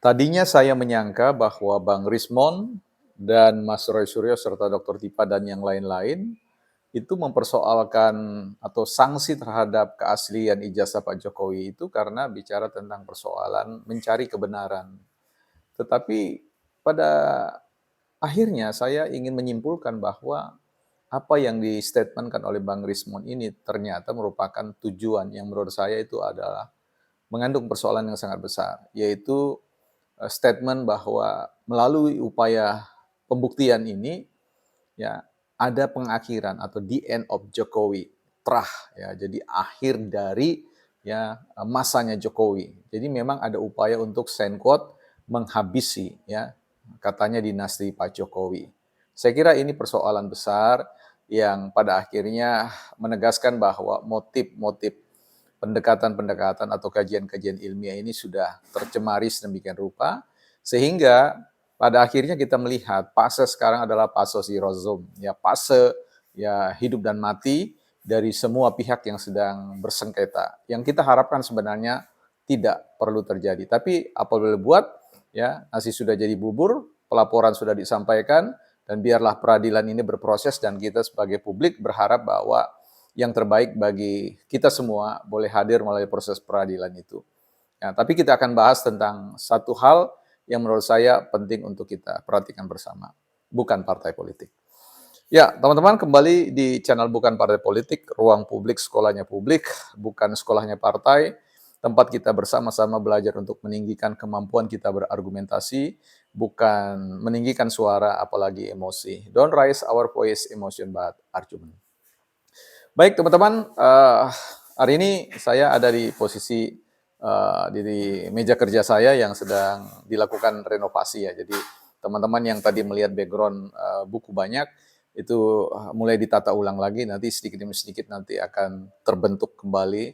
Tadinya saya menyangka bahwa Bang Rismon dan Mas Roy Suryo serta Dr. Tipa dan yang lain-lain itu mempersoalkan atau sanksi terhadap keaslian ijazah Pak Jokowi itu karena bicara tentang persoalan mencari kebenaran. Tetapi pada akhirnya saya ingin menyimpulkan bahwa apa yang di-statementkan oleh Bang Rismon ini ternyata merupakan tujuan yang menurut saya itu adalah mengandung persoalan yang sangat besar, yaitu statement bahwa melalui upaya pembuktian ini ya ada pengakhiran atau the end of Jokowi, trah ya. Jadi akhir dari ya masanya Jokowi. Jadi memang ada upaya untuk send quote menghabisi ya katanya dinasti Pak Jokowi. Saya kira ini persoalan besar yang pada akhirnya menegaskan bahwa motif-motif pendekatan-pendekatan atau kajian-kajian ilmiah ini sudah tercemari sedemikian rupa, sehingga pada akhirnya kita melihat fase sekarang adalah fase zero-sum, ya fase ya hidup dan mati dari semua pihak yang sedang bersengketa. Yang kita harapkan sebenarnya tidak perlu terjadi. Tapi apabila buat, ya nasi sudah jadi bubur, pelaporan sudah disampaikan, dan biarlah peradilan ini berproses dan kita sebagai publik berharap bahwa yang terbaik bagi kita semua boleh hadir melalui proses peradilan itu. Ya, tapi kita akan bahas tentang satu hal yang menurut saya penting untuk kita perhatikan bersama, bukan partai politik. Ya, teman-teman kembali di channel Bukan Partai Politik, ruang publik, sekolahnya publik, bukan sekolahnya partai, tempat kita bersama-sama belajar untuk meninggikan kemampuan kita berargumentasi, bukan meninggikan suara apalagi emosi. Don't raise our voice, emotion, but argument. Baik teman-teman, hari ini saya ada di posisi di meja kerja saya yang sedang dilakukan renovasi ya. Jadi teman-teman yang tadi melihat background buku banyak itu mulai ditata ulang lagi. Nanti sedikit demi sedikit nanti akan terbentuk kembali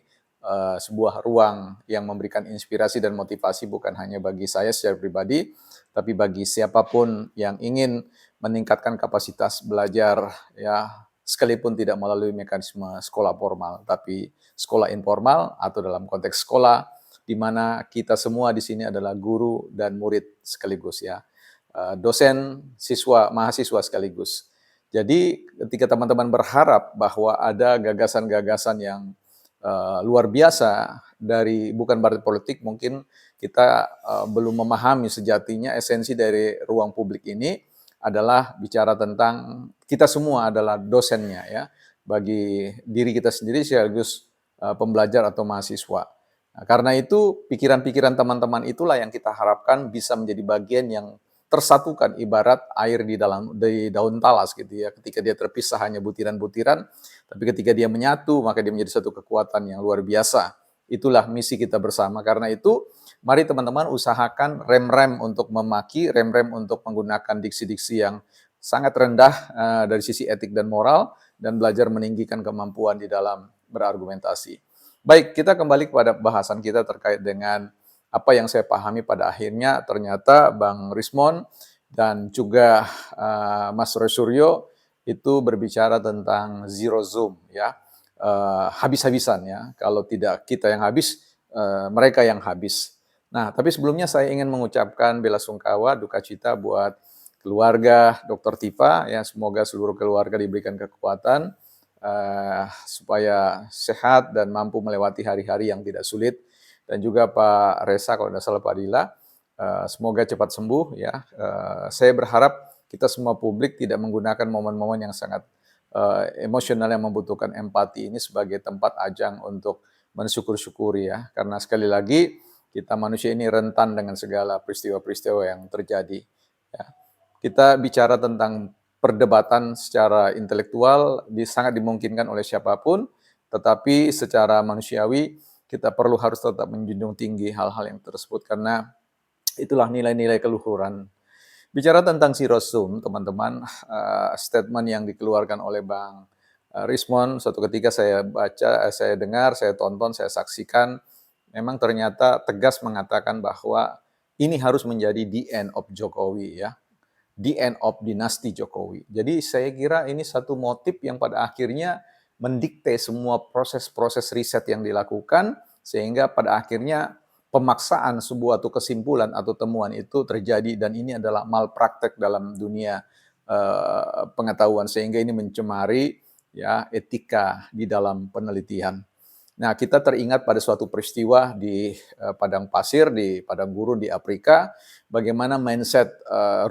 sebuah ruang yang memberikan inspirasi dan motivasi bukan hanya bagi saya secara pribadi, tapi bagi siapapun yang ingin meningkatkan kapasitas belajar ya sekalipun tidak melalui mekanisme sekolah formal, tapi sekolah informal atau dalam konteks sekolah di mana kita semua di sini adalah guru dan murid sekaligus ya, dosen, siswa, mahasiswa sekaligus. Jadi ketika teman-teman berharap bahwa ada gagasan-gagasan yang luar biasa dari bukan partai politik, mungkin kita belum memahami sejatinya esensi dari ruang publik ini adalah bicara tentang kita semua adalah dosennya ya bagi diri kita sendiri sekaligus pembelajar atau mahasiswa. Nah, karena itu pikiran-pikiran teman-teman itulah yang kita harapkan bisa menjadi bagian yang tersatukan ibarat air di daun talas gitu ya. Ketika dia terpisah hanya butiran-butiran, tapi ketika dia menyatu maka dia menjadi satu kekuatan yang luar biasa. Itulah misi kita bersama. Karena itu mari teman-teman usahakan rem-rem untuk memaki, rem-rem untuk menggunakan diksi-diksi yang sangat rendah dari sisi etik dan moral, dan belajar meninggikan kemampuan di dalam berargumentasi. Baik, kita kembali kepada bahasan kita terkait dengan apa yang saya pahami pada akhirnya ternyata Bang Rismon dan juga Mas Roy Suryo itu berbicara tentang zero zoom ya, habis-habisan ya. Kalau tidak kita yang habis, mereka yang habis. Nah, tapi sebelumnya saya ingin mengucapkan bela sungkawa, duka cita buat keluarga Dr. Tipa ya. Semoga seluruh keluarga diberikan kekuatan supaya sehat dan mampu melewati hari-hari yang tidak sulit. Dan juga Pak Reza, kalau tidak salah Pak Dila, semoga cepat sembuh ya. Saya berharap kita semua publik tidak menggunakan momen-momen yang sangat emosional yang membutuhkan empati ini sebagai tempat ajang untuk mensyukur-syukuri ya. Karena sekali lagi kita manusia ini rentan dengan segala peristiwa-peristiwa yang terjadi. Ya. Kita bicara tentang perdebatan secara intelektual sangat dimungkinkan oleh siapapun, tetapi secara manusiawi kita perlu harus tetap menjunjung tinggi hal-hal yang tersebut karena itulah nilai-nilai keluhuran. Bicara tentang Sirosum, teman-teman, statement yang dikeluarkan oleh Bang Rismon, suatu ketika saya baca, saya dengar, saya tonton, saya saksikan, memang ternyata tegas mengatakan bahwa ini harus menjadi the end of Jokowi ya, the end of dinasti Jokowi. Jadi saya kira ini satu motif yang pada akhirnya mendikte semua proses-proses riset yang dilakukan, sehingga pada akhirnya pemaksaan sebuah atau kesimpulan atau temuan itu terjadi dan ini adalah malpraktek dalam dunia pengetahuan sehingga ini mencemari ya etika di dalam penelitian. Nah, kita teringat pada suatu peristiwa di padang pasir, di padang gurun di Afrika, bagaimana mindset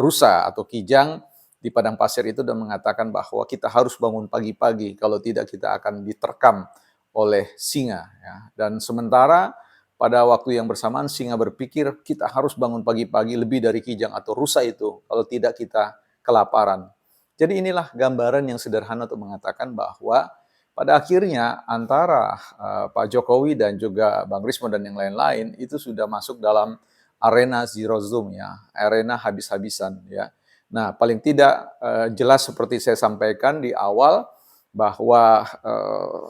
rusa atau kijang di padang pasir itu dan mengatakan bahwa kita harus bangun pagi-pagi, kalau tidak kita akan diterkam oleh singa. Ya. Dan sementara pada waktu yang bersamaan singa berpikir kita harus bangun pagi-pagi lebih dari kijang atau rusa itu, kalau tidak kita kelaparan. Jadi inilah gambaran yang sederhana untuk mengatakan bahwa pada akhirnya antara Pak Jokowi dan juga Bang Rismo dan yang lain-lain itu sudah masuk dalam arena zero zoom ya, arena habis-habisan ya. Nah, paling tidak jelas seperti saya sampaikan di awal bahwa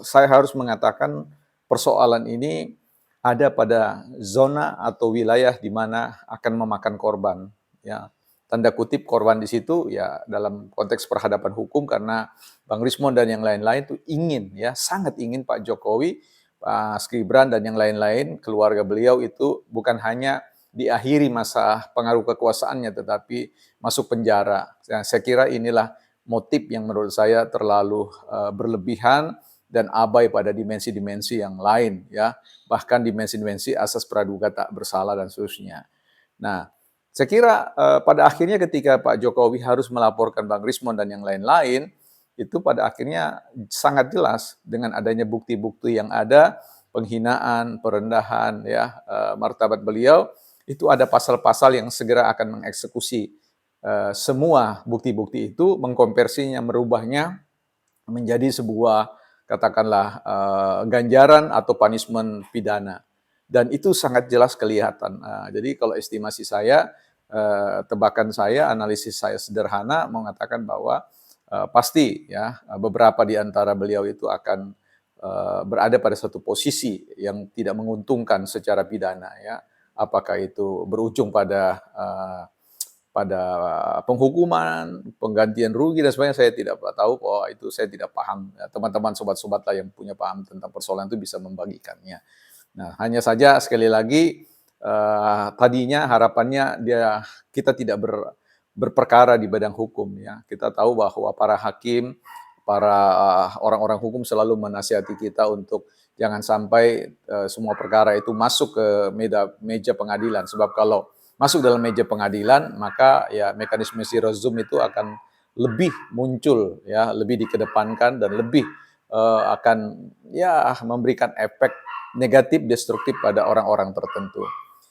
saya harus mengatakan persoalan ini ada pada zona atau wilayah di mana akan memakan korban ya. Tanda kutip korban di situ ya dalam konteks perhadapan hukum karena Bang Rismon dan yang lain-lain itu ingin ya, sangat ingin Pak Jokowi, Pak Gibran dan yang lain-lain, keluarga beliau itu bukan hanya diakhiri masa pengaruh kekuasaannya tetapi masuk penjara. Saya kira inilah motif yang menurut saya terlalu berlebihan dan abai pada dimensi-dimensi yang lain ya, bahkan dimensi-dimensi asas praduga tak bersalah dan seterusnya. Nah, saya kira pada akhirnya ketika Pak Jokowi harus melaporkan Bang Rismon dan yang lain-lain, itu pada akhirnya sangat jelas dengan adanya bukti-bukti yang ada, penghinaan, perendahan, ya martabat beliau, itu ada pasal-pasal yang segera akan mengeksekusi semua bukti-bukti itu, mengkonversinya, merubahnya menjadi sebuah katakanlah ganjaran atau punishment pidana. Dan itu sangat jelas kelihatan. Jadi kalau estimasi saya, tebakan saya, analisis saya sederhana mengatakan bahwa pasti ya beberapa di antara beliau itu akan berada pada satu posisi yang tidak menguntungkan secara pidana ya. Apakah itu berujung pada pada penghukuman, penggantian rugi dan sebagainya saya tidak tahu, oh itu saya tidak paham. Ya, teman-teman sobat-sobat lah yang punya paham tentang persoalan itu bisa membagikannya. Nah, hanya saja sekali lagi tadinya harapannya kita tidak berperkara di bidang hukum ya. Kita tahu bahwa para hakim, para orang-orang hukum selalu menasihati kita untuk jangan sampai semua perkara itu masuk ke meja pengadilan sebab kalau masuk dalam meja pengadilan, maka ya mekanisme zero zoom itu akan lebih muncul ya, lebih dikedepankan dan lebih akan ya memberikan efek negatif destruktif pada orang-orang tertentu.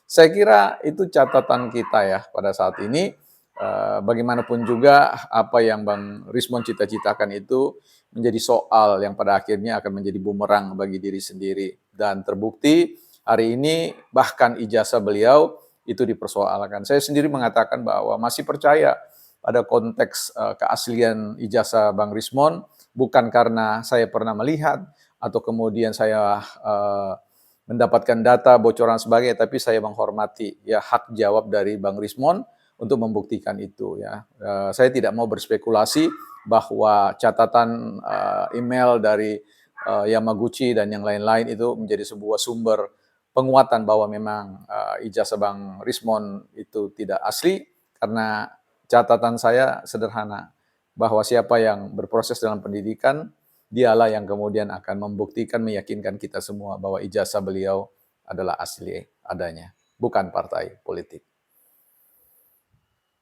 Saya kira itu catatan kita ya pada saat ini. Bagaimanapun juga apa yang Bang Rismon cita-citakan itu menjadi soal yang pada akhirnya akan menjadi bumerang bagi diri sendiri. Dan terbukti hari ini bahkan ijazah beliau itu dipersoalkan. Saya sendiri mengatakan bahwa masih percaya pada konteks keaslian ijazah Bang Rismon, bukan karena saya pernah melihat atau kemudian saya mendapatkan data bocoran sebagainya, tapi saya menghormati ya hak jawab dari Bang Rismon untuk membuktikan itu ya. Saya tidak mau berspekulasi bahwa catatan email dari Yamaguchi dan yang lain-lain itu menjadi sebuah sumber penguatan bahwa memang ijazah Bang Rismon itu tidak asli karena catatan saya sederhana bahwa siapa yang berproses dalam pendidikan dialah yang kemudian akan membuktikan meyakinkan kita semua bahwa ijazah beliau adalah asli adanya, bukan partai politik.